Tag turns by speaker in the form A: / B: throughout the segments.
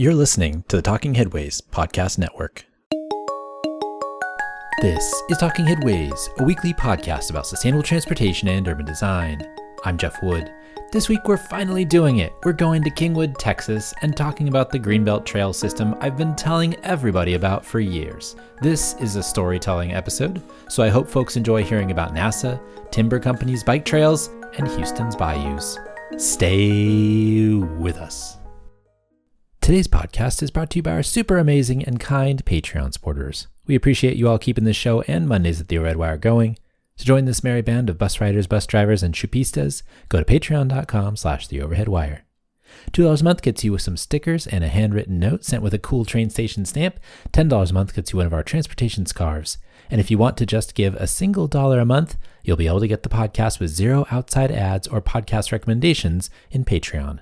A: You're listening to the Talking Headways podcast network. This is Talking Headways, a weekly podcast about sustainable transportation and urban design. I'm Jeff Wood. This week we're finally doing it. We're going to Kingwood, Texas, and talking about the greenbelt trail system I've been telling everybody about for years. This is a storytelling episode, so I hope folks enjoy hearing about NASA, timber companies, bike trails, and Houston's bayous. Stay with us. Today's podcast is brought to you by our super amazing and kind Patreon supporters. We appreciate you all keeping this show and Mondays at the Overhead Wire going. To join this merry band of bus riders, bus drivers, and chupistas, go to patreon.com/theoverheadwire. $2 a month gets you some stickers and a handwritten note sent with a cool train station stamp. $10 a month gets you one of our transportation scarves. And if you want to just give a single $1 a month, you'll be able to get the podcast with 0 outside ads or podcast recommendations in Patreon.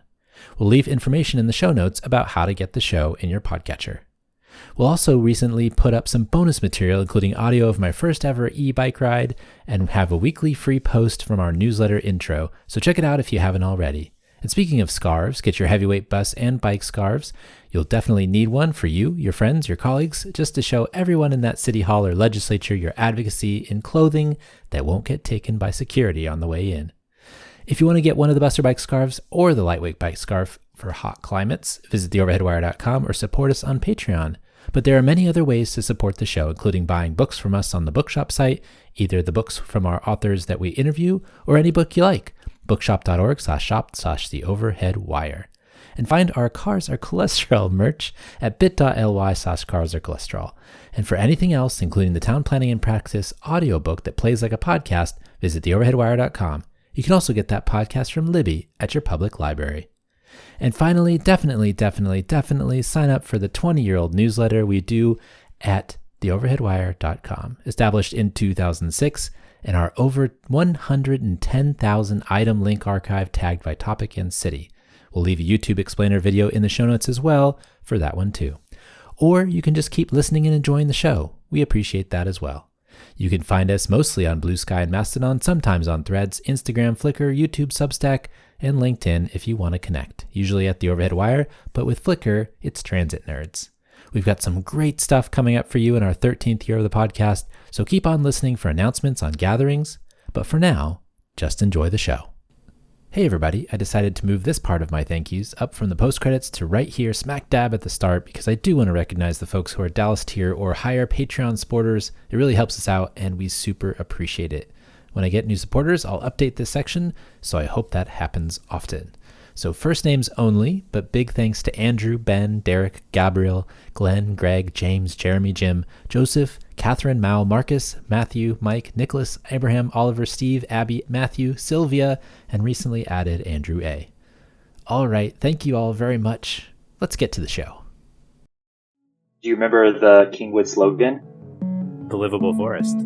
A: We'll leave information in the show notes about how to get the show in your podcatcher. We'll also recently put up some bonus material, including audio of my first ever e-bike ride, and have a weekly free post from our newsletter intro, so check it out if you haven't already. And speaking of scarves, get your heavyweight bus and bike scarves. You'll definitely need one for you, your friends, your colleagues, just to show everyone in that city hall or legislature your advocacy in clothing that won't get taken by security on the way in. If you want to get one of the bus or bike scarves or the lightweight bike scarf for hot climates, visit theoverheadwire.com or support us on Patreon. But there are many other ways to support the show, including buying books from us on the bookshop site, either the books from our authors that we interview or any book you like. bookshop.org/shop/theoverheadwire. And find our Cars Are Cholesterol merch at bit.ly/carsarecholesterol. And for anything else, including the Town Planning and Practice audiobook that plays like a podcast, visit theoverheadwire.com. You can also get that podcast from Libby at your public library. And finally, definitely sign up for the 20-year-old newsletter we do at theoverheadwire.com, established in 2006, and our over 110,000 item link archive tagged by topic and city. We'll leave a YouTube explainer video in the show notes as well for that one too. Or you can just keep listening and enjoying the show. We appreciate that as well. You can find us mostly on Blue Sky and Mastodon, sometimes on Threads, Instagram, Flickr, YouTube, Substack, and LinkedIn if you want to connect, usually at the Overhead Wire, but with Flickr, it's Transit Nerds. We've got some great stuff coming up for you in our 13th year of the podcast, so keep on listening for announcements on gatherings, but for now, just enjoy the show. Hey everybody, I decided to move this part of my thank yous up from the post credits to right here smack dab at the start because I do want to recognize the folks who are Dallas tier or higher Patreon supporters. It really helps us out and we super appreciate it. When I get new supporters, I'll update this section, so I hope that happens often. So first names only, but big thanks to Andrew, Ben, Derek, Gabriel, Glenn, Greg, James, Jeremy, Jim, Joseph, Catherine, Mao, Marcus, Matthew, Mike, Nicholas, Abraham, Oliver, Steve, Abby, Matthew, Sylvia, and recently added Andrew A. All right, thank you all very much. Let's get to the show.
B: Do you remember the Kingwood slogan?
C: The livable forest.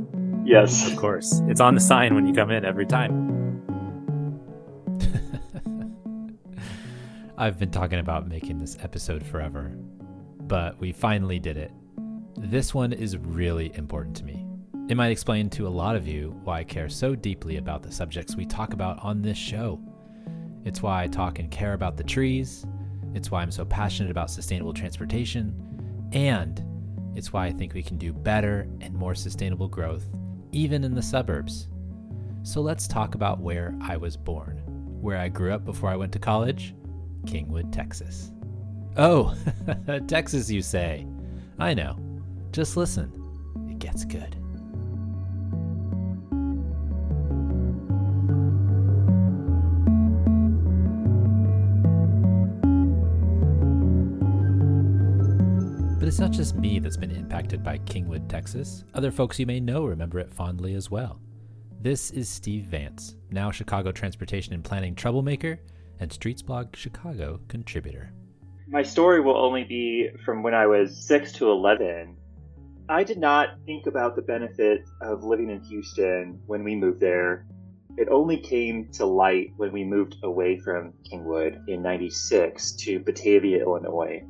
B: Yes.
C: Of course. It's on the sign when you come in every time.
A: I've been talking about making this episode forever, but we finally did it. This one is really important to me. It might explain to a lot of you why I care so deeply about the subjects we talk about on this show. It's why I talk and care about the trees. It's why I'm so passionate about sustainable transportation. And it's why I think we can do better and more sustainable growth, even in the suburbs. So let's talk about where I was born, where I grew up before I went to college. Kingwood, Texas. Oh, Texas, you say? I know. Just listen. It gets good. But it's not just me that's been impacted by Kingwood, Texas. Other folks you may know remember it fondly as well. This is Steve Vance, now Chicago Transportation and Planning troublemaker, and Streetsblog Chicago contributor.
B: My story will only be from when I was 6 to 11. I did not think about the benefit of living in Houston when we moved there. It only came to light when we moved away from Kingwood in '96 to Batavia, Illinois.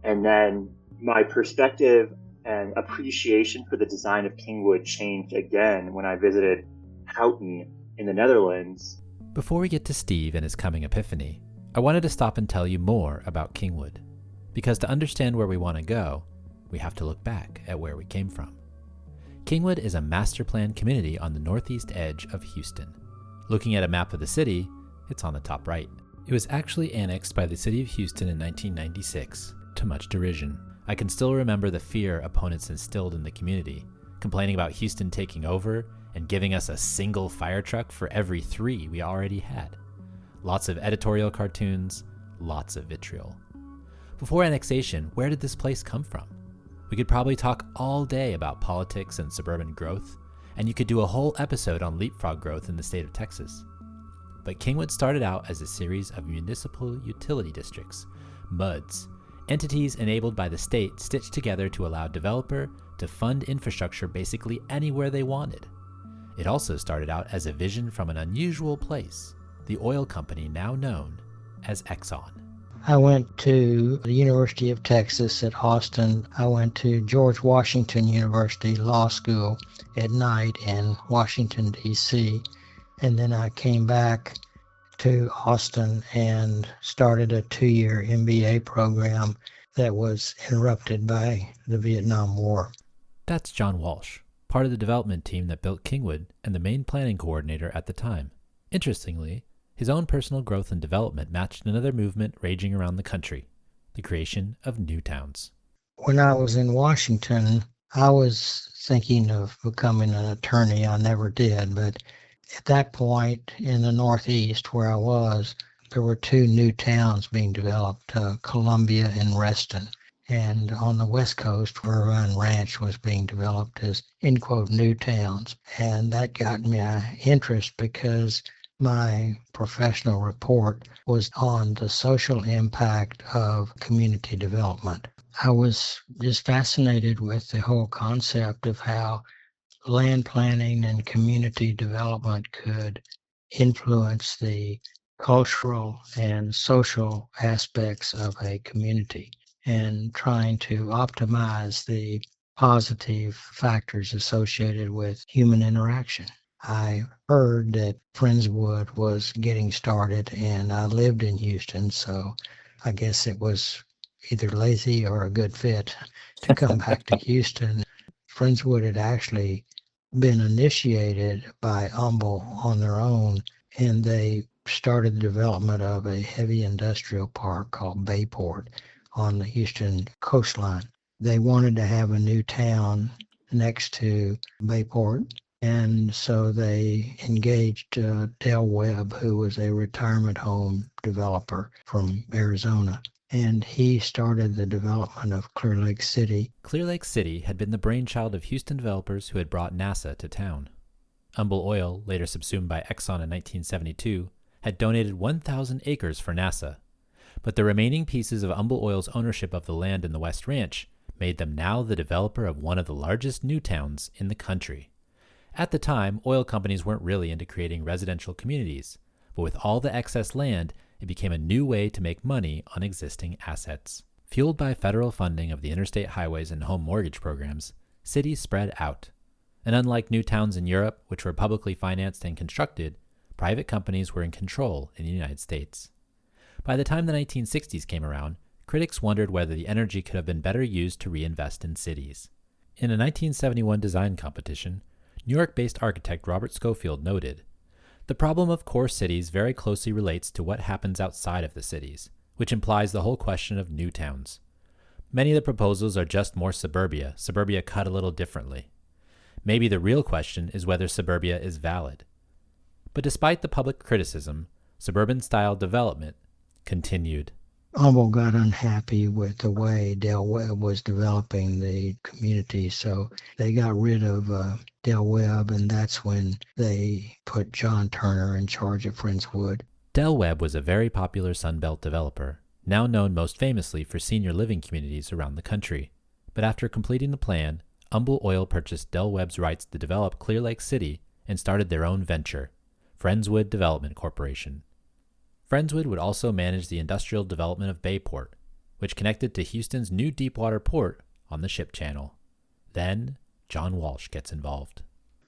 B: And then my perspective and appreciation for the design of Kingwood changed again when I visited Houten in the Netherlands.
A: Before we get to Steve and his coming epiphany, I wanted to stop and tell you more about Kingwood. Because to understand where we want to go, we have to look back at where we came from. Kingwood is a master planned community on the northeast edge of Houston. Looking at a map of the city, it's on the top right. It was actually annexed by the city of Houston in 1996, to much derision. I can still remember the fear opponents instilled in the community, complaining about Houston taking over and giving us a single fire truck for every 3 we already had. Lots of editorial cartoons, lots of vitriol. Before annexation, where did this place come from? We could probably talk all day about politics and suburban growth, and you could do a whole episode on leapfrog growth in the state of Texas. But Kingwood started out as a series of municipal utility districts, MUDs, entities enabled by the state stitched together to allow developer to fund infrastructure basically anywhere they wanted. It also started out as a vision from an unusual place, the oil company now known as Exxon.
D: I went to the University of Texas at Austin. I went to George Washington University Law School at night in Washington, D.C. And then I came back to Austin and started a 2-year MBA program that was interrupted by the Vietnam War.
A: That's John Walsh, part of the development team that built Kingwood and the main planning coordinator at the time. Interestingly, his own personal growth and development matched another movement raging around the country, the creation of new towns.
D: When I was in Washington, I was thinking of becoming an attorney. I never did, but at that point in the Northeast where I was, there were 2 new towns being developed, Columbia and Reston. And on the West Coast, Irvine Ranch was being developed as, in quote, new towns. And that got me interest because my professional report was on the social impact of community development. I was just fascinated with the whole concept of how land planning and community development could influence the cultural and social aspects of a community and trying to optimize the positive factors associated with human interaction. I heard that Friendswood was getting started, and I lived in Houston, so I guess it was either lazy or a good fit to come back to Houston. Friendswood had actually been initiated by Humble on their own, and they started the development of a heavy industrial park called Bayport on the Houston coastline. They wanted to have a new town next to Bayport, and so they engaged Del Webb, who was a retirement home developer from Arizona. And he started the development of Clear Lake City.
A: Clear Lake City had been the brainchild of Houston developers who had brought NASA to town. Humble Oil, later subsumed by Exxon in 1972, had donated 1,000 acres for NASA. But the remaining pieces of Humble Oil's ownership of the land in the West Ranch made them now the developer of one of the largest new towns in the country. At the time, oil companies weren't really into creating residential communities, but with all the excess land, it became a new way to make money on existing assets. Fueled by federal funding of the interstate highways and home mortgage programs, cities spread out. And unlike new towns in Europe, which were publicly financed and constructed, private companies were in control in the United States. By the time the 1960s came around, critics wondered whether the energy could have been better used to reinvest in cities. In a 1971 design competition, New York-based architect Robert Schofield noted, "The problem of core cities very closely relates to what happens outside of the cities, which implies the whole question of new towns. Many of the proposals are just more suburbia cut a little differently. Maybe the real question is whether suburbia is valid." But despite the public criticism, suburban-style development continued.
D: Humble got unhappy with the way Del Webb was developing the community, so they got rid of Del Webb, and that's when they put John Turner in charge of Friendswood.
A: Del Webb was a very popular Sunbelt developer, now known most famously for senior living communities around the country. But after completing the plan, Humble Oil purchased Del Webb's rights to develop Clear Lake City and started their own venture, Friendswood Development Corporation. Friendswood would also manage the industrial development of Bayport, which connected to Houston's new deepwater port on the Ship Channel. Then, John Walsh gets involved.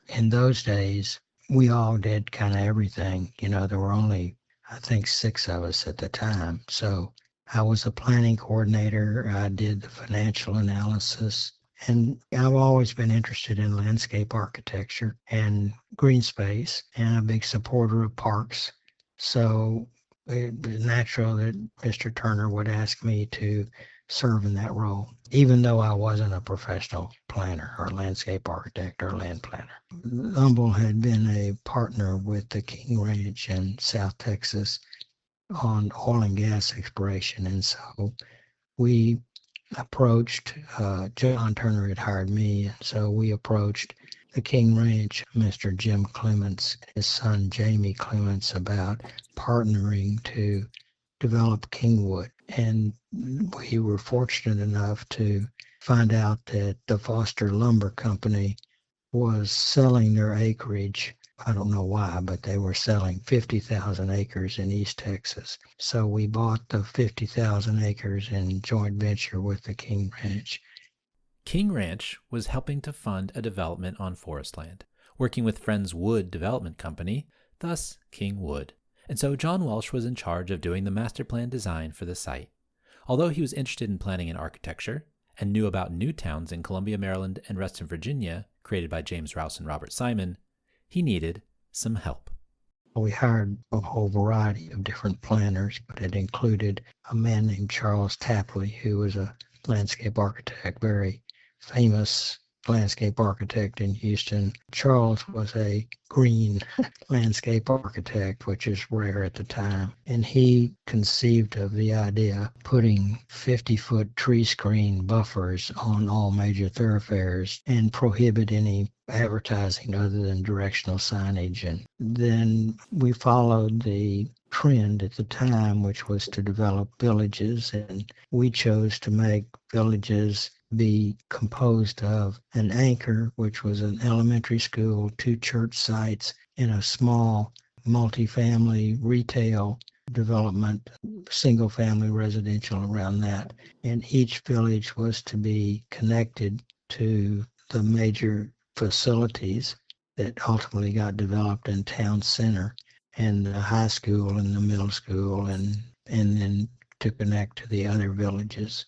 D: In those days, we all did kind of everything. There were only, I think, 6 of us at the time. So I was a planning coordinator. I did the financial analysis. And I've always been interested in landscape architecture and green space and a big supporter of parks. So it was natural that Mr. Turner would ask me to serve in that role, even though I wasn't a professional planner or landscape architect or land planner. Humble had been a partner with the King Ranch in South Texas on oil and gas exploration. And so we approached, John Turner had hired me, and so we approached the King Ranch, Mr. Jim Clements, his son Jamie Clements, about partnering to develop Kingwood. And we were fortunate enough to find out that the Foster Lumber Company was selling their acreage. I don't know why, but they were selling 50,000 acres in East Texas. So we bought the 50,000 acres in joint venture with the King Ranch.
A: King Ranch was helping to fund a development on forest land, working with Friends Wood Development Company, thus Kingwood. And so John Walsh was in charge of doing the master plan design for the site. Although he was interested in planning and architecture and knew about new towns in Columbia, Maryland and Reston, Virginia, created by James Rouse and Robert Simon, he needed some help.
D: We hired a whole variety of different planners, but it included a man named Charles Tapley, who was a landscape architect, very famous landscape architect in Houston. Charles was a green landscape architect, which is rare at the time. And he conceived of the idea of putting 50-foot tree screen buffers on all major thoroughfares and prohibit any advertising other than directional signage. And then we followed the trend at the time, which was to develop villages, and we chose to make villages be composed of an anchor, which was an elementary school, 2 church sites, and a small multifamily retail development, single family residential around that. And each village was to be connected to the major facilities that ultimately got developed in town center, and the high school and the middle school, and then to connect to the other villages.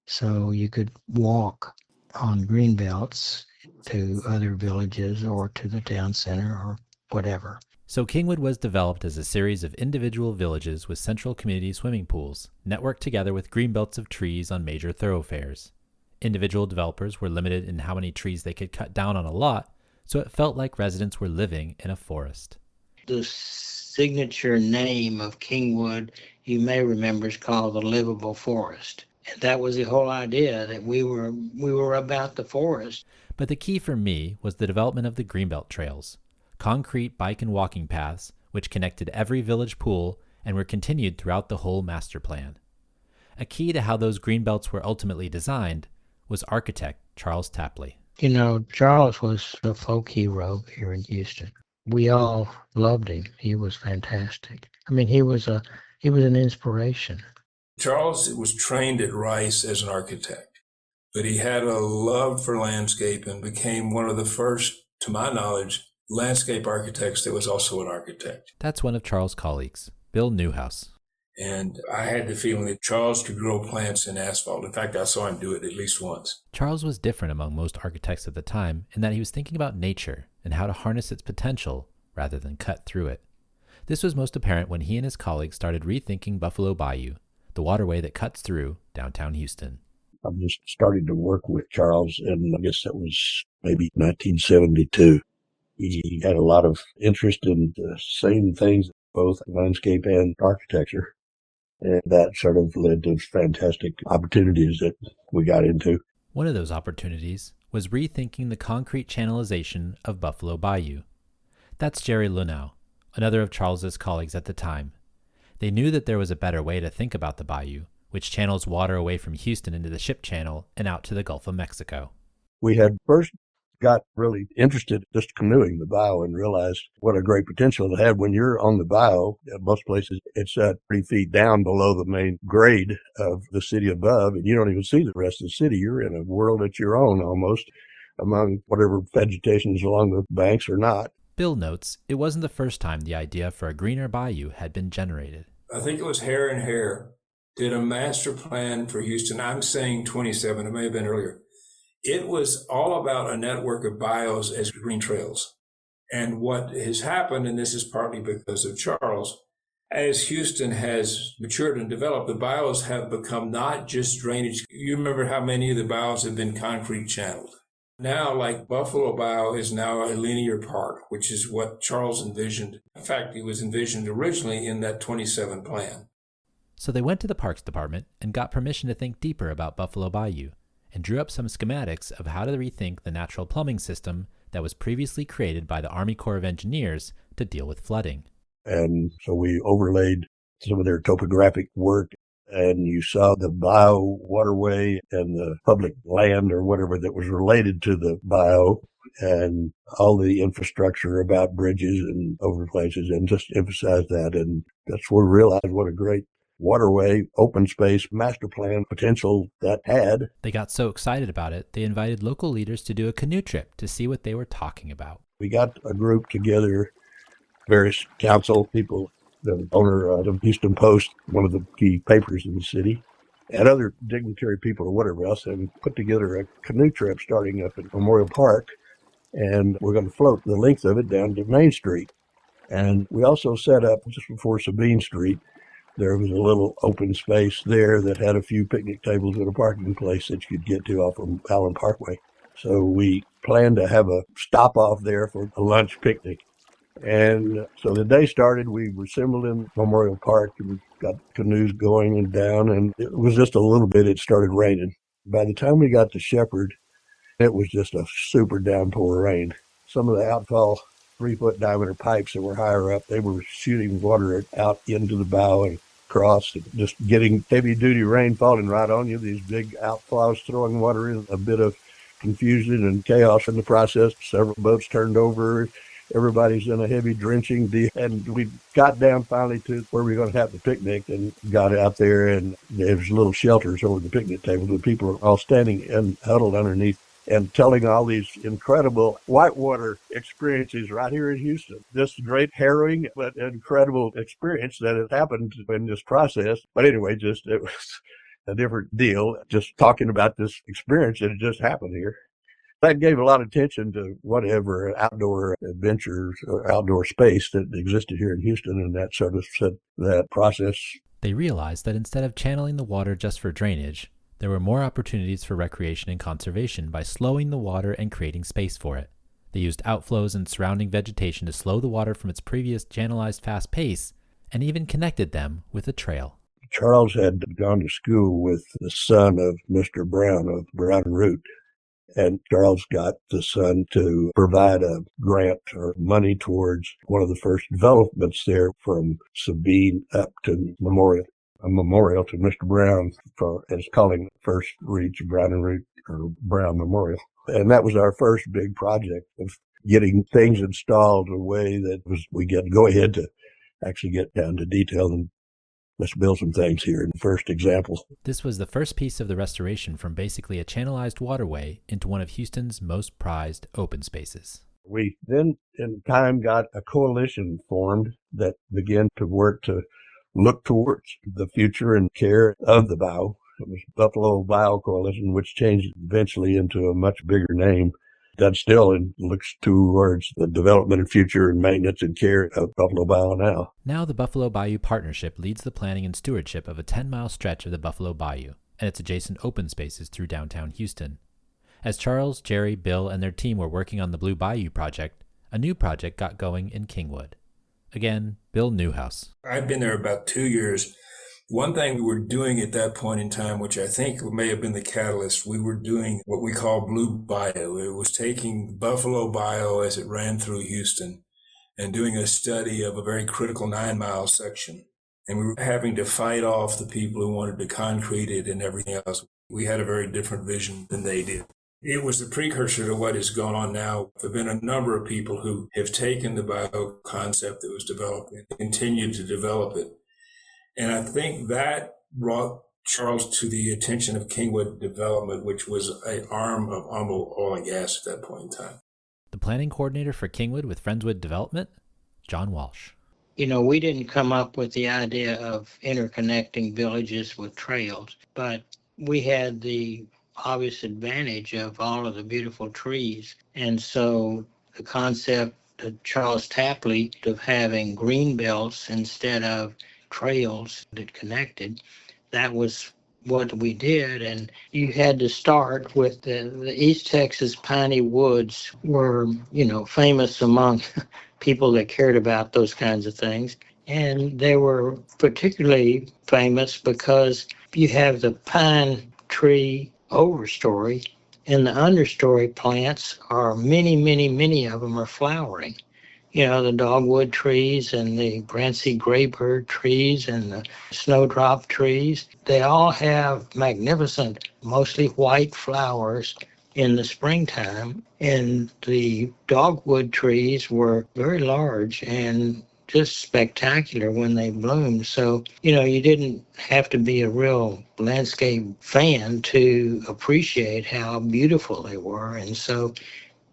D: So you could walk on greenbelts to other villages or to the town center or whatever.
A: So Kingwood was developed as a series of individual villages with central community swimming pools, networked together with greenbelts of trees on major thoroughfares. Individual developers were limited in how many trees they could cut down on a lot, so it felt like residents were living in a forest.
D: The signature name of Kingwood, you may remember, is called the Livable Forest. And that was the whole idea, that we were about the forest.
A: But the key for me was the development of the greenbelt trails, concrete bike and walking paths which connected every village pool and were continued throughout the whole master plan. A key to how those greenbelts were ultimately designed was architect Charles Tapley.
D: You know, Charles was a folk hero here in Houston. We all loved him. He was fantastic. I mean, he was an inspiration.
E: Charles was trained at Rice as an architect, but he had a love for landscape and became one of the first, to my knowledge, landscape architects that was also an architect.
A: That's one of Charles' colleagues, Bill Neuhaus.
E: And I had the feeling that Charles could grow plants in asphalt. In fact, I saw him do it at least once.
A: Charles was different among most architects at the time in that he was thinking about nature and how to harness its potential rather than cut through it. This was most apparent when he and his colleagues started rethinking Buffalo Bayou, the waterway that cuts through downtown Houston.
F: I just started to work with Charles, and I guess that was maybe 1972. He had a lot of interest in the same things, both landscape and architecture. And that sort of led to fantastic opportunities that we got into.
A: One of those opportunities was rethinking the concrete channelization of Buffalo Bayou. That's Jerry Lunow, another of Charles's colleagues at the time. They knew that there was a better way to think about the bayou, which channels water away from Houston into the ship channel and out to the Gulf of Mexico.
F: We had first got really interested just canoeing the bayou and realized what a great potential it had. When you're on the bayou, at most places, it's 3 feet down below the main grade of the city above, and you don't even see the rest of the city. You're in a world at your own almost, among whatever vegetation is along the banks or not.
A: Bill notes it wasn't the first time the idea for a greener bayou had been generated.
E: I think it was Hare and Hare did a master plan for Houston. I'm saying 27, it may have been earlier. It was all about a network of bayous as green trails. And what has happened, and this is partly because of Charles, as Houston has matured and developed, the bayous have become not just drainage. You remember how many of the bayous have been concrete channeled. Now, like Buffalo Bayou is now a linear park, which is what Charles envisioned. In fact, it was envisioned originally in that 27 plan.
A: So they went to the Parks Department and got permission to think deeper about Buffalo Bayou and drew up some schematics of how to rethink the natural plumbing system that was previously created by the Army Corps of Engineers to deal with flooding.
F: And so we overlaid some of their topographic work, and you saw the bayou waterway and the public land or whatever that was related to the bayou and all the infrastructure about bridges and over places, and just emphasize that. And that's where we realized what a great waterway, open space, master plan potential that had.
A: They got so excited about it, they invited local leaders to do a canoe trip to see what they were talking about.
F: We got a group together, various council people, the owner of the Houston Post, one of the key papers in the city, and other dignitary people or whatever else, and put together a canoe trip starting up at Memorial Park. And we're going to float the length of it down to Main Street. And we also set up just before Sabine Street. There was a little open space there that had a few picnic tables and a parking place that you could get to off of Allen Parkway. So we planned to have a stop off there for a lunch picnic. And so the day started, we were assembled in Memorial Park and got canoes going and down, and it was just a little bit, it started raining. By the time we got to Shepherd, it was just a super downpour rain. Some of the outfall 3-foot diameter pipes that were higher up, they were shooting water out into the bow and across, and just getting heavy duty rain falling right on you. These big outfalls throwing water in, a bit of confusion and chaos in the process. Several boats turned over. Everybody's in a heavy drenching deal. And we got down finally to where we were going to have the picnic and got out there, and there was little shelters over the picnic table. The people were all standing and huddled underneath and telling all these incredible whitewater experiences right here in Houston. This great harrowing but incredible experience that has happened in this process. But anyway, just it was a different deal, just talking about this experience that had just happened here. That gave a lot of attention to whatever outdoor adventures or outdoor space that existed here in Houston, and that sort of set that process.
A: They realized that instead of channeling the water just for drainage, there were more opportunities for recreation and conservation by slowing the water and creating space for it. They used outflows and surrounding vegetation to slow the water from its previous channelized fast pace, and even connected them with a trail.
F: Charles had gone to school with the son of Mr. Brown of Brown and Root, and Charles got the son to provide a grant or money towards one of the first developments there from Sabine up to Memorial. A memorial to Mr. Brown for, as calling the first reach Brown and Root or Brown Memorial. And that was our first big project of getting things installed in a way that was, we get go ahead to actually get down to detail and let's build some things here in the first example.
A: This was the first piece of the restoration from basically a channelized waterway into one of Houston's most prized open spaces.
F: We then in time got a coalition formed that began to work to look towards the future and care of the bayou. It was Buffalo Bayou Coalition, which changed eventually into a much bigger name that still looks towards the development and future and maintenance and care of Buffalo Bayou now.
A: Now the Buffalo Bayou Partnership leads the planning and stewardship of a 10-mile stretch of the Buffalo Bayou and its adjacent open spaces through downtown Houston. As Charles, Jerry, Bill, and their team were working on the Blue Bayou project, a new project got going in Kingwood. Again, Bill Neuhaus.
E: I've been there about 2 years. One thing we were doing at that point in time, which I think may have been the catalyst, we were doing what we call Blue Bayou. It was taking Buffalo Bayou as it ran through Houston and doing a study of a very critical 9-mile section. And we were having to fight off the people who wanted to concrete it and everything else. We had a very different vision than they did. It was the precursor to what is going on now. There have been a number of people who have taken the bayou concept that was developed and continued to develop it. And I think that brought Charles to the attention of Kingwood Development, which was an arm of Humble Oil and Gas at that point in time.
A: The planning coordinator for Kingwood with Friendswood Development, John Walsh.
D: We didn't come up with the idea of interconnecting villages with trails, but we had the obvious advantage of all of the beautiful trees. And so the concept of Charles Tapley of having green belts instead of trails that connected, that was what we did. And you had to start with the East Texas piney woods were, famous among people that cared about those kinds of things. And they were particularly famous because you have the pine tree overstory, and the understory plants are many of them are flowering. The dogwood trees and the Brancy graybird trees and the snowdrop trees, they all have magnificent, mostly white flowers in the springtime. And the dogwood trees were very large and just spectacular when they bloomed. So, you didn't have to be a real landscape fan to appreciate how beautiful they were. And so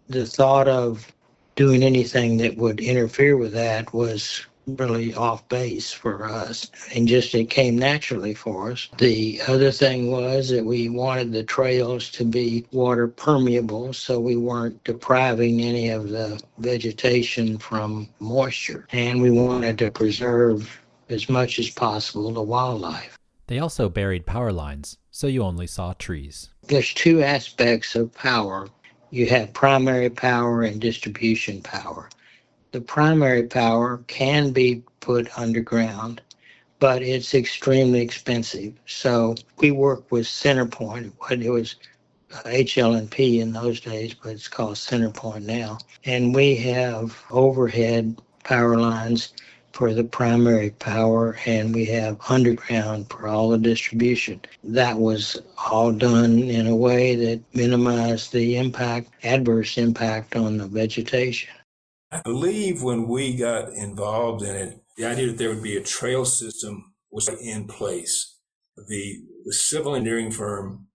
D: the thought of doing anything that would interfere with that was really off base for us, and just it came naturally for us. The other thing was that we wanted the trails to be water permeable, so we weren't depriving any of the vegetation from moisture, and we wanted to preserve as much as possible the wildlife.
A: They also buried power lines, so you only saw trees.
D: There's two aspects of power. You have primary power and distribution power. The primary power can be put underground, but it's extremely expensive. So we work with CenterPoint. It was HL&P in those days, but it's called CenterPoint now. And we have overhead power lines for the primary power, and we have underground for all the distribution. That was all done in a way that minimized the adverse impact on the vegetation.
E: I believe when we got involved in it, the idea that there would be a trail system was in place. The civil engineering firm,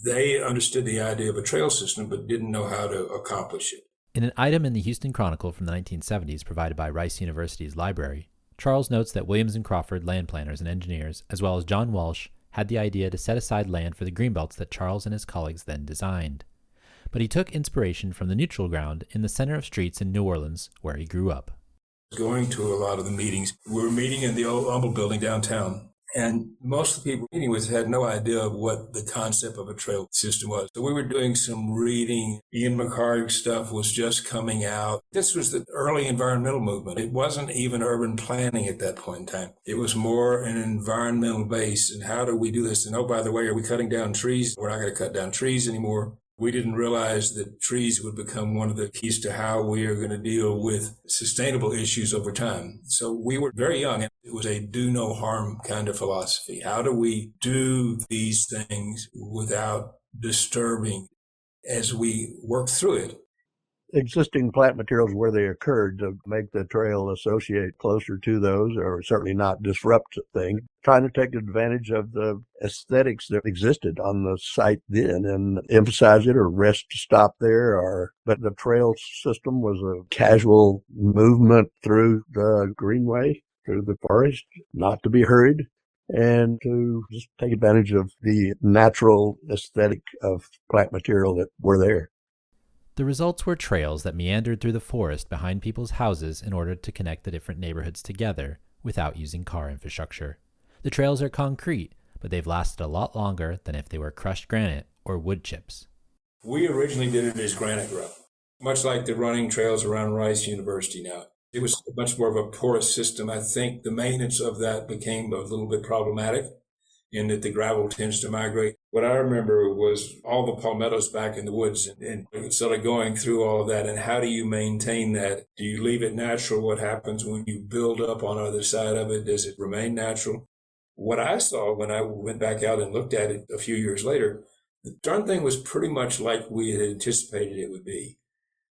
E: they understood the idea of a trail system, but didn't know how to accomplish it.
A: In an item in the Houston Chronicle from the 1970s provided by Rice University's library, Charles notes that Williams and Crawford land planners and engineers, as well as John Walsh, had the idea to set aside land for the greenbelts that Charles and his colleagues then designed. But he took inspiration from the neutral ground in the center of streets in New Orleans, where he grew up.
E: Going to a lot of the meetings, we were meeting in the old Humble building downtown, and most of the people meeting with had no idea of what the concept of a trail system was. So we were doing some reading. Ian McHarg's stuff was just coming out. This was the early environmental movement. It wasn't even urban planning at that point in time. It was more an environmental base. And how do we do this? And oh, by the way, are we cutting down trees? We're not going to cut down trees anymore. We didn't realize that trees would become one of the keys to how we are going to deal with sustainable issues over time. So we were very young. It was a do no harm kind of philosophy. How do we do these things without disturbing as we work through it?
F: Existing plant materials where they occurred to make the trail associate closer to those, or certainly not disrupt things, trying to take advantage of the aesthetics that existed on the site then and emphasize it or rest stop there. But the trail system was a casual movement through the greenway, through the forest, not to be hurried, and to just take advantage of the natural aesthetic of plant material that were there.
A: The results were trails that meandered through the forest behind people's houses in order to connect the different neighborhoods together without using car infrastructure. The trails are concrete, but they've lasted a lot longer than if they were crushed granite or wood chips.
E: We originally did it as granite road, much like the running trails around Rice University now. It was much more of a porous system. I think the maintenance of that became a little bit problematic in that the gravel tends to migrate. What I remember was all the palmettos back in the woods and sort of going through all of that. And how do you maintain that? Do you leave it natural? What happens when you build up on either side of it? Does it remain natural? What I saw when I went back out and looked at it a few years later, the darn thing was pretty much like we had anticipated it would be.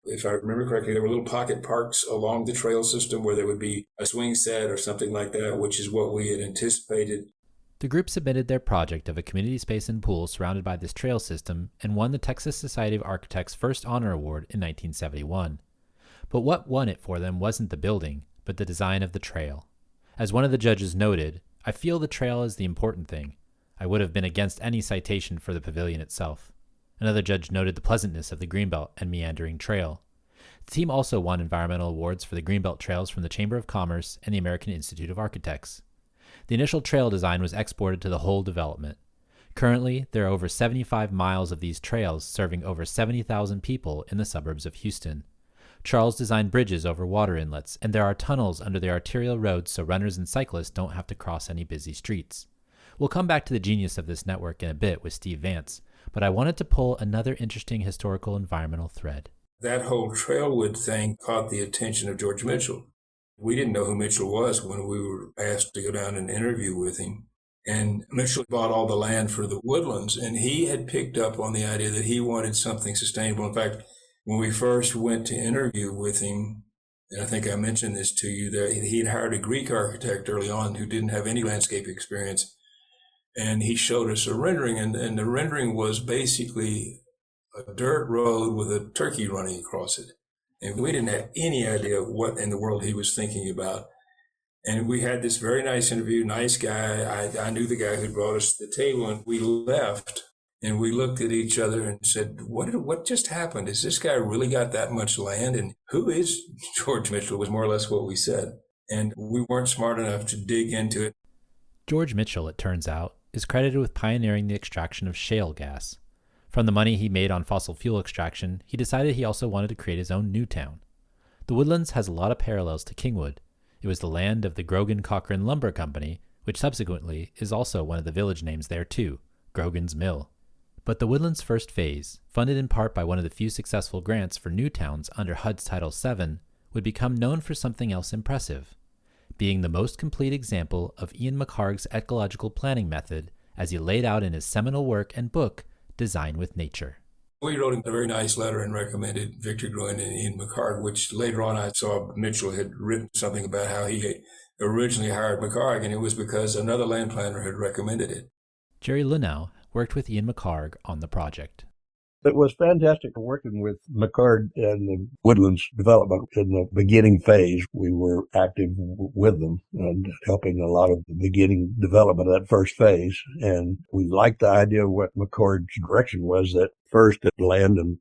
E: If I remember correctly, there were little pocket parks along the trail system where there would be a swing set or something like that, which is what we had anticipated.
A: The group submitted their project of a community space and pool surrounded by this trail system and won the Texas Society of Architects' first honor award in 1971. But what won it for them wasn't the building, but the design of the trail. As one of the judges noted, "I feel the trail is the important thing. I would have been against any citation for the pavilion itself." Another judge noted the pleasantness of the greenbelt and meandering trail. The team also won environmental awards for the greenbelt trails from the Chamber of Commerce and the American Institute of Architects. The initial trail design was exported to the whole development. Currently, there are over 75 miles of these trails serving over 70,000 people in the suburbs of Houston. Charles designed bridges over water inlets, and there are tunnels under the arterial roads so runners and cyclists don't have to cross any busy streets. We'll come back to the genius of this network in a bit with Steve Vance, but I wanted to pull another interesting historical environmental thread.
E: That whole Trailwood thing caught the attention of George Mitchell. We didn't know who Mitchell was when we were asked to go down and interview with him. And Mitchell bought all the land for the woodlands, and he had picked up on the idea that he wanted something sustainable. In fact, when we first went to interview with him, and I think I mentioned this to you, that he had hired a Greek architect early on who didn't have any landscape experience. And he showed us a rendering, and the rendering was basically a dirt road with a turkey running across it. And we didn't have any idea what in the world he was thinking about. And we had this very nice interview, nice guy. I knew the guy who brought us to the table, and we left. And we looked at each other and said, what just happened? Has this guy really got that much land? And who is George Mitchell was more or less what we said. And we weren't smart enough to dig into it.
A: George Mitchell, it turns out, is credited with pioneering the extraction of shale gas. From the money he made on fossil fuel extraction, he decided he also wanted to create his own new town. The Woodlands has a lot of parallels to Kingwood. It was the land of the Grogan Cochrane Lumber Company, which subsequently is also one of the village names there too, Grogan's Mill. But the Woodlands' first phase, funded in part by one of the few successful grants for new towns under HUD's Title VII, would become known for something else impressive, being the most complete example of Ian McHarg's ecological planning method as he laid out in his seminal work and book, Design with Nature.
E: We wrote a very nice letter and recommended Victor Gruen and Ian McHarg, which later on I saw Mitchell had written something about how he had originally hired McHarg, and it was because another land planner had recommended it.
A: Jerry Lunow worked with Ian McHarg on the project.
F: It was fantastic working with McHarg and the Woodlands development in the beginning phase. We were active with them and helping a lot of the beginning development of that first phase. And we liked the idea of what McHarg's direction was, that first that land and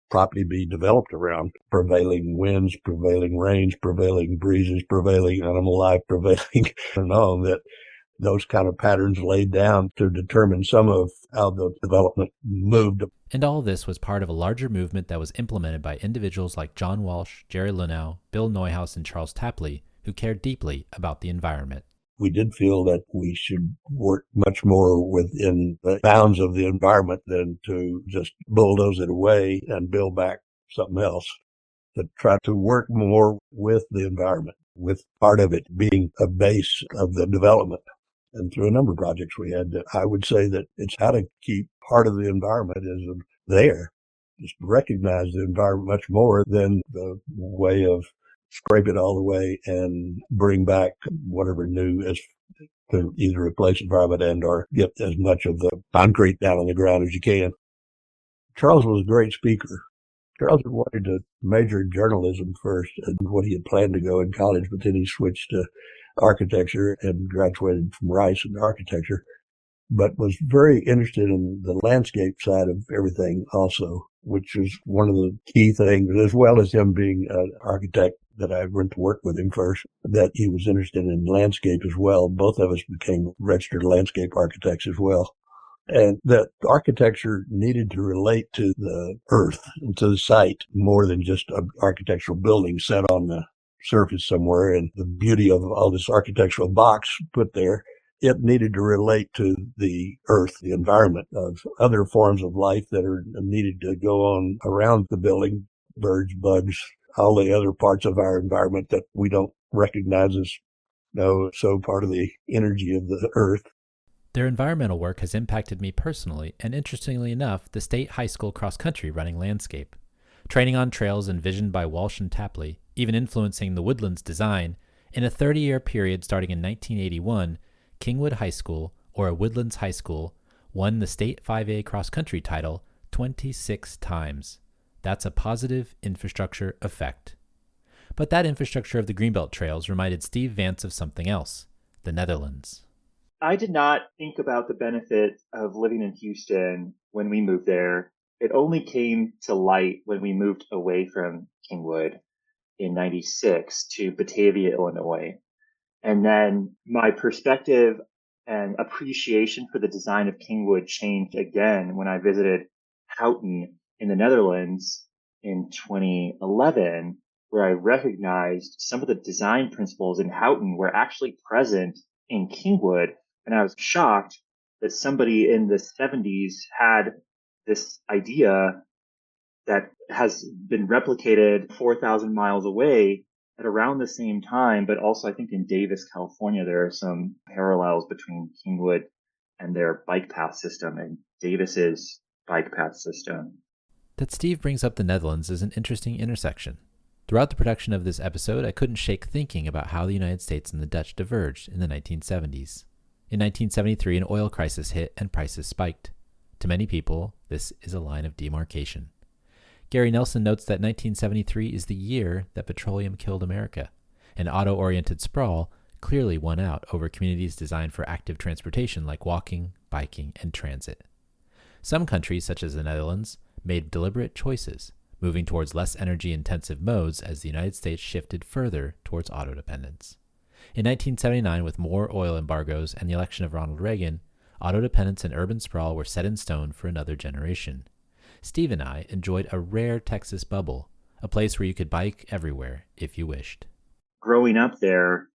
F: property be developed around prevailing winds, prevailing rains, prevailing breezes, prevailing animal life, prevailing and all that. Those kind of patterns laid down to determine some of how the development moved.
A: And all this was part of a larger movement that was implemented by individuals like John Walsh, Jerry Lunow, Bill Neuhaus, and Charles Tapley, who cared deeply about the environment.
F: We did feel that we should work much more within the bounds of the environment than to just bulldoze it away and build back something else. To try to work more with the environment, with part of it being a base of the development. And through a number of projects we had, I would say that it's how to keep part of the environment is there. Just recognize the environment much more than the way of scrape it all away and bring back whatever new is to either replace environment and or get as much of the concrete down on the ground as you can. Charles was a great speaker. Charles had wanted to major in journalism first, and what he had planned to go in college, but then he switched to architecture and graduated from Rice in architecture, but was very interested in the landscape side of everything also, which is one of the key things, as well as him being an architect that I went to work with him first, that he was interested in landscape as well. Both of us became registered landscape architects as well. And that architecture needed to relate to the earth and to the site more than just an architectural building set on the surface somewhere, and the beauty of all this architectural box put there. It needed to relate to the earth, the environment of other forms of life that are needed to go on around the building, birds, bugs, all the other parts of our environment that we don't recognize as so part of the energy of the earth.
A: Their environmental work has impacted me personally, and interestingly enough, the state high school cross-country running landscape. Training on trails envisioned by Walsh and Tapley, even influencing the Woodlands design, in a 30-year period starting in 1981, Kingwood High School, or a Woodlands High School, won the state 5A cross-country title 26 times. That's a positive infrastructure effect. But that infrastructure of the greenbelt trails reminded Steve Vance of something else, the Netherlands.
B: I did not think about the benefit of living in Houston when we moved there. It only came to light when we moved away from Kingwood in 96 to Batavia, Illinois. And then my perspective and appreciation for the design of Kingwood changed again when I visited Houten in the Netherlands in 2011, where I recognized some of the design principles in Houten were actually present in Kingwood. And I was shocked that somebody in the 70s had this idea that has been replicated 4,000 miles away at around the same time. But also, I think in Davis, California, there are some parallels between Kingwood and their bike path system and Davis's bike path system.
A: That Steve brings up the Netherlands is an interesting intersection. Throughout the production of this episode, I couldn't shake thinking about how the United States and the Dutch diverged in the 1970s. In 1973, an oil crisis hit and prices spiked. To many people, this is a line of demarcation. Gary Nelson notes that 1973 is the year that petroleum killed America, and auto-oriented sprawl clearly won out over communities designed for active transportation like walking, biking, and transit. Some countries, such as the Netherlands, made deliberate choices, moving towards less energy-intensive modes as the United States shifted further towards auto dependence. In 1979, with more oil embargoes and the election of Ronald Reagan, auto dependence and urban sprawl were set in stone for another generation. Steve and I enjoyed a rare Texas bubble, a place where you could bike everywhere if you wished.
B: Growing up there,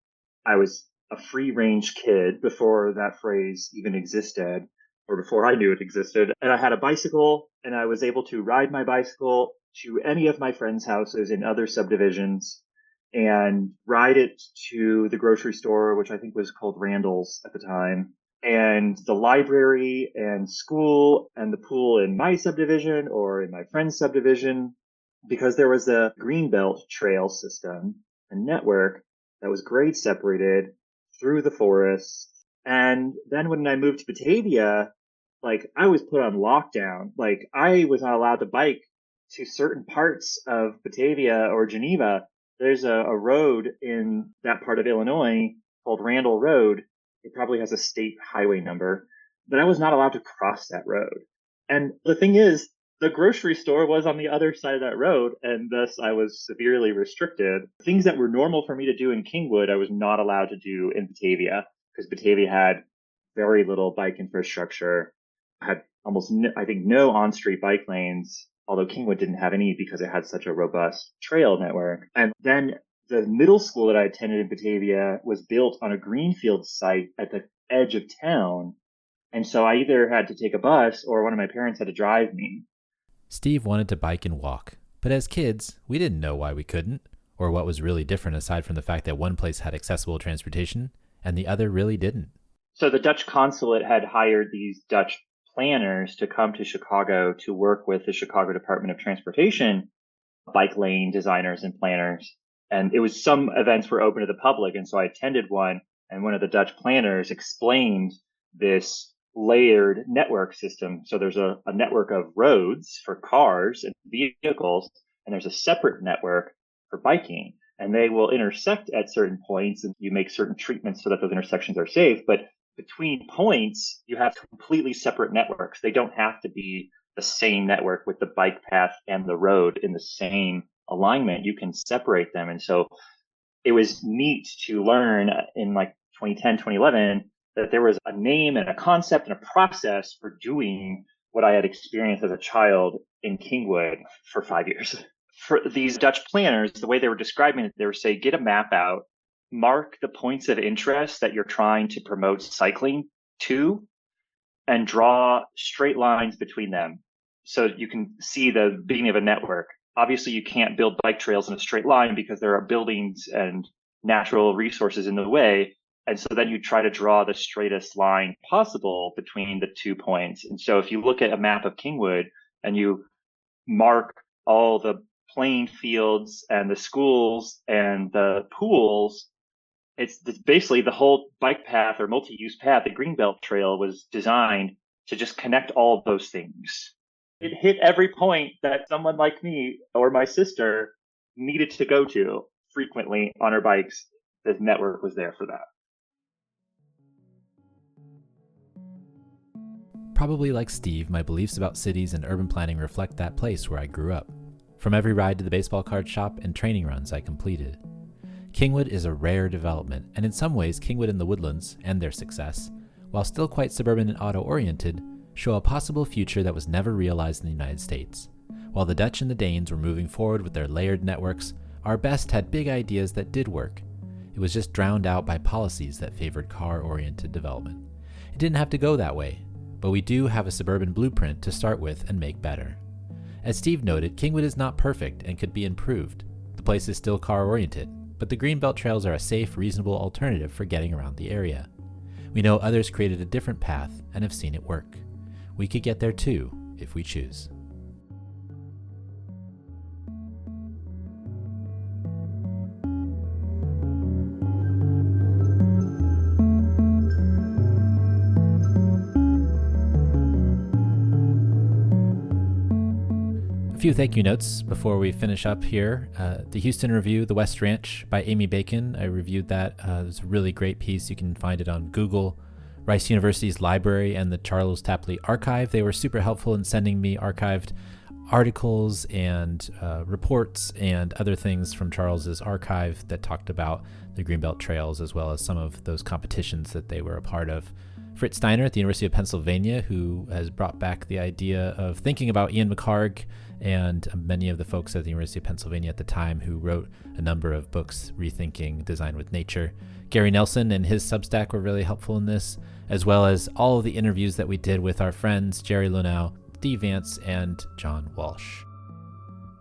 B: I was a free-range kid before that phrase even existed, or before I knew it existed. And I had a bicycle, and I was able to ride my bicycle to any of my friends' houses in other subdivisions and ride it to the grocery store, which I think was called Randall's at the time, and the library and school and the pool in my subdivision or in my friend's subdivision, because there was a greenbelt trail system, a network that was grade separated through the forest. And then when I moved to Batavia, I was put on lockdown. I was not allowed to bike to certain parts of Batavia or Geneva. There's a road in that part of Illinois called Randall Road. It probably has a state highway number, but I was not allowed to cross that road. And the thing is, the grocery store was on the other side of that road, and thus I was severely restricted. Things that were normal for me to do in Kingwood, I was not allowed to do in Batavia, because Batavia had very little bike infrastructure, had almost, no on-street bike lanes, although Kingwood didn't have any because it had such a robust trail network. And then the middle school that I attended in Batavia was built on a greenfield site at the edge of town. And so I either had to take a bus or one of my parents had to drive me.
A: Steve wanted to bike and walk, but as kids, we didn't know why we couldn't, or what was really different aside from the fact that one place had accessible transportation and the other really didn't.
B: So the Dutch consulate had hired these Dutch planners to come to Chicago to work with the Chicago Department of Transportation, bike lane designers and planners. And it was, some events were open to the public. And so I attended one, and one of the Dutch planners explained this layered network system. So there's a network of roads for cars and vehicles, and there's a separate network for biking. And they will intersect at certain points, and you make certain treatments so that those intersections are safe. But between points, you have completely separate networks. They don't have to be the same network with the bike path and the road in the same alignment. You can separate them. And so it was neat to learn in 2010, 2011, that there was a name and a concept and a process for doing what I had experienced as a child in Kingwood for 5 years. For these Dutch planners, the way they were describing it, they would say, get a map out, mark the points of interest that you're trying to promote cycling to, and draw straight lines between them so you can see the beginning of a network. Obviously, you can't build bike trails in a straight line because there are buildings and natural resources in the way. And so then you try to draw the straightest line possible between the 2 points. And so if you look at a map of Kingwood and you mark all the playing fields and the schools and the pools, it's basically the whole bike path or multi-use path. The Greenbelt Trail was designed to just connect all of those things. It hit every point that someone like me or my sister needed to go to frequently on our bikes, the network was there for that.
A: Probably like Steve, my beliefs about cities and urban planning reflect that place where I grew up, from every ride to the baseball card shop and training runs I completed. Kingwood is a rare development, and in some ways Kingwood and the Woodlands, and their success, while still quite suburban and auto-oriented, show a possible future that was never realized in the United States. While the Dutch and the Danes were moving forward with their layered networks, our best had big ideas that did work. It was just drowned out by policies that favored car-oriented development. It didn't have to go that way, but we do have a suburban blueprint to start with and make better. As Steve noted, Kingwood is not perfect and could be improved. The place is still car-oriented, but the greenbelt trails are a safe, reasonable alternative for getting around the area. We know others created a different path and have seen it work. We could get there too, if we choose. A few thank you notes before we finish up here. The Houston Review, The West Ranch by Amy Bacon. I reviewed that. It was a really great piece. You can find it on Google. Rice University's library and the Charles Tapley Archive. They were super helpful in sending me archived articles and reports and other things from Charles's archive that talked about the Greenbelt Trails, as well as some of those competitions that they were a part of. Fritz Steiner at the University of Pennsylvania, who has brought back the idea of thinking about Ian McHarg and many of the folks at the University of Pennsylvania at the time who wrote a number of books rethinking design with nature. Gary Nelson and his Substack were really helpful in this, as well as all of the interviews that we did with our friends Jerry Lunow, Steve Vance, and John Walsh.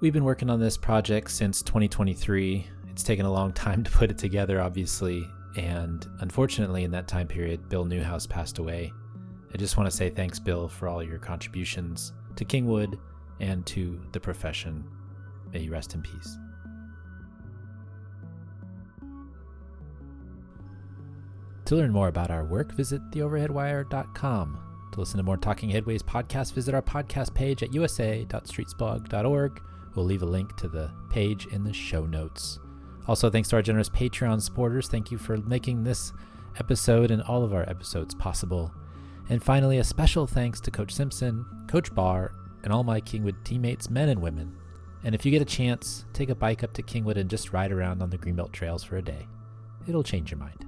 A: We've been working on this project since 2023. It's taken a long time to put it together, obviously, and unfortunately in that time period, Bill Neuhaus passed away. I just want to say thanks, Bill, for all your contributions to Kingwood and to the profession. May you rest in peace. To learn more about our work, visit theoverheadwire.com. To listen to more Talking Headways podcasts, visit our podcast page at usa.streetsblog.org. We'll leave a link to the page in the show notes. Also, thanks to our generous Patreon supporters. Thank you for making this episode and all of our episodes possible. And finally, a special thanks to Coach Simpson, Coach Barr, and all my Kingwood teammates, men and women. And if you get a chance, take a bike up to Kingwood and just ride around on the Greenbelt trails for a day. It'll change your mind.